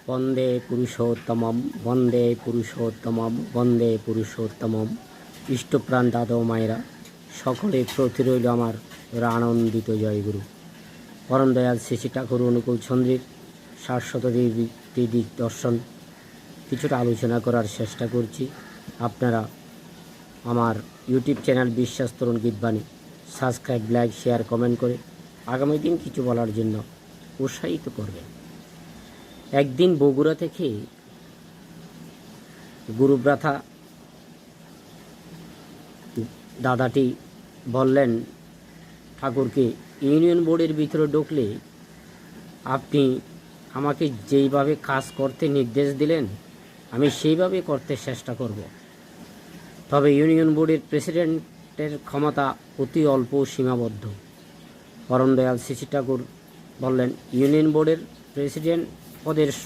বন্দে পুরুষোত্তমম বন্দে পুরুষোত্তমম বন্দে পুরুষোত্তমম। ইষ্টপ্রাণ দাদা ও মায়েরা সকলে প্রতি রইল আমার আনন্দিত জয়গুরু। পরম দয়াল শ্রী শ্রী ঠাকুর অনুকূল চন্দ্রের শাশ্বত দিক দর্শন কিছুটা আলোচনা করার চেষ্টা করছি। আপনারা আমার ইউটিউব চ্যানেল বিশ্বাস তরুণ গীতবাণী সাবস্ক্রাইব, লাইক, শেয়ার, কমেন্ট করে আগামী দিন কিছু বলার জন্য উৎসাহিত করবেন। একদিন বগুড়া থেকে গুরুব্রাথা দাদাটি বললেন ঠাকুরকে, ইউনিয়ন বোর্ডের ভিতরে ঢুকলে আপনি আমাকে যেইভাবে কাজ করতে নির্দেশ দিলেন আমি সেইভাবে করতে চেষ্টা করব। তবে ইউনিয়ন বোর্ডের প্রেসিডেন্টের ক্ষমতা অতি অল্প সীমাবদ্ধ। পরম দয়াল শ্রী শ্রী ঠাকুর বললেন, ইউনিয়ন বোর্ডের প্রেসিডেন্ট পদের